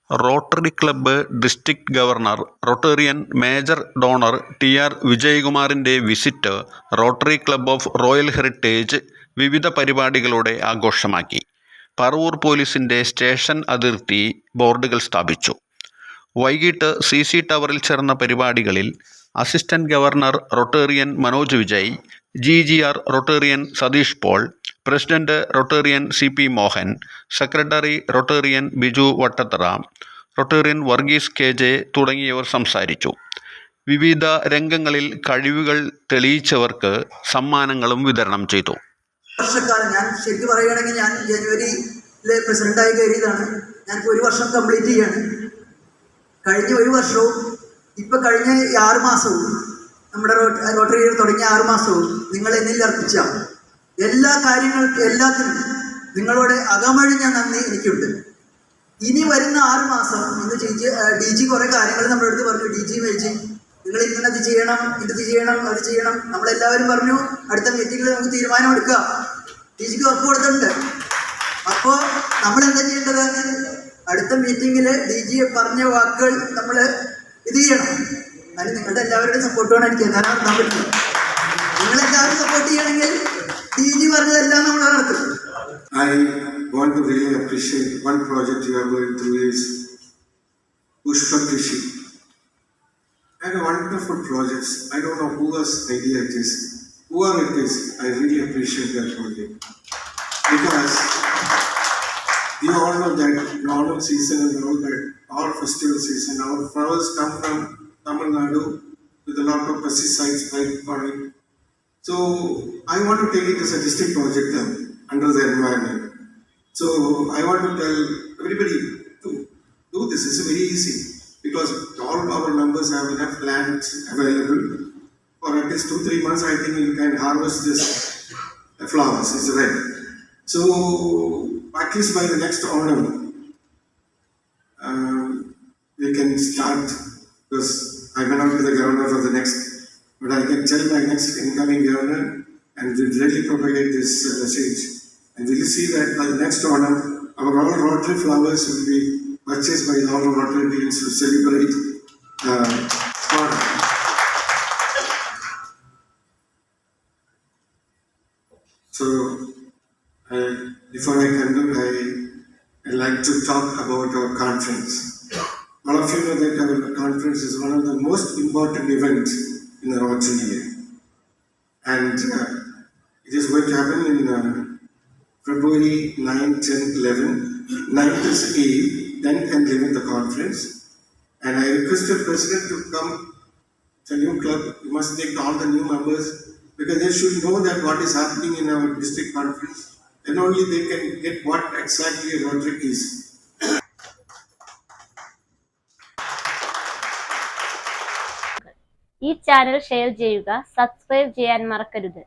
Rotary club district governor Rotarian major donor TR. വിജയകുമാറിന്റെ visit rotary club of royal heritage വിവിധ പരിപാടികളോടെ ആഘോഷമാക്കി. പറവൂർ പോലീസിന്റെ station അതിർത്തി ബോർഡുകൾ സ്ഥാപിച്ചു. വൈകിട്ട് സി ടവറിൽ ചേർന്ന പരിപാടികളിൽ assistant governor Rotarian Manoj Vijay, GGR Rotarian Satheesh Paul, president Rotarian CP Mohan, secretary Rotarian Biju Vattathara, Rotarian Varghese KJ തുടങ്ങിയവർ സംസാരിച്ചു. വിവിധ രംഗങ്ങളിൽ കഴിവുകൾ തെളിയിച്ചവർക്ക് സമ്മാനങ്ങളും വിതരണം ചെയ്തു. വർഷക്കാലം ഞാൻ ശരിക്കും പറയുകയാണെങ്കിൽ ഞാൻ ജനുവരിയിലെ പ്രസിഡന്റായി കയറിയതാണ്. ഞാൻ ഒരു വർഷം കംപ്ലീറ്റ് ചെയ്യാണ്. കഴിഞ്ഞ ഒരു വർഷവും ഇപ്പം കഴിഞ്ഞ 6 മാസവും നമ്മുടെ റോട്ടറി തുടങ്ങിയ 6 മാസവും നിങ്ങൾ എന്നിൽ അർപ്പിച്ച എല്ലാ കാര്യങ്ങൾക്കും എല്ലാത്തിനും നിങ്ങളോട് അകമഴിഞ്ഞ നന്ദി എനിക്കുണ്ട്. ഇനി വരുന്ന 6 മാസം ഇന്ന് DG കുറേ കാര്യങ്ങൾ നമ്മുടെ അടുത്ത് പറഞ്ഞു. DG മേടിച്ച് നിങ്ങൾ ഇങ്ങനെ ഇത് ചെയ്യണം, അത് ചെയ്യണം. നമ്മളെല്ലാവരും പറഞ്ഞു അടുത്ത മീറ്റിങ്ങിൽ നമുക്ക് തീരുമാനമെടുക്കാം. DGക്ക് ഉറപ്പ് കൊടുത്തിട്ടുണ്ട്. അപ്പോൾ നമ്മളെന്താ ചെയ്യേണ്ടത്? അടുത്ത മീറ്റിങ്ങിൽ DG പറഞ്ഞ വാക്കുകൾ നമ്മൾ ഇത് ചെയ്യണം. അതിന് നിങ്ങളുടെ എല്ലാവരുടെയും സപ്പോർട്ട് വേണം. എനിക്ക് എന്നാലും നടത്താൻ പറ്റും. നിങ്ങളെല്ലാവരും സപ്പോർട്ട് ചെയ്യണമെങ്കിൽ DG പറഞ്ഞതെല്ലാം നമ്മൾ നടത്തും. I want to really appreciate one project you are going through is Pushpa Krishi. And a wonderful project. I don't know whose idea it is. Whoever it is, I really appreciate that project. Because you all know that normal season and all that, all festival season, our flowers come from Tamil Nadu with a lot of pesticides on it. So I want to take it as a district project under the environment. So I want to tell everybody to do this. It's very easy because all our members have enough land available for at least 2-3 months. I think you can harvest this flowers. It's red. So at least by the next autumn, we can start, because I may not be the governor for the next, but I can tell my next incoming governor and we'll really propagate this message. And we'll see that by the next autumn, our all Rotary flowers will be purchased by all Rotary teams to celebrate autumn. So, before I conclude, I'd like to talk about our conference. All of you know that our conference is one of the most important events in the Rotary year. And it is going to happen in February 9, 10, 11. 9th is Eve, 10th and 11th the conference. And I request the president to come to a new club. You must take all the new members because they should know that what is happening in our district conference. And only they can get what exactly Rotary is. ഈ channel share ചെയ്യുക, subscribe ചെയ്യാൻ മറക്കരുത്.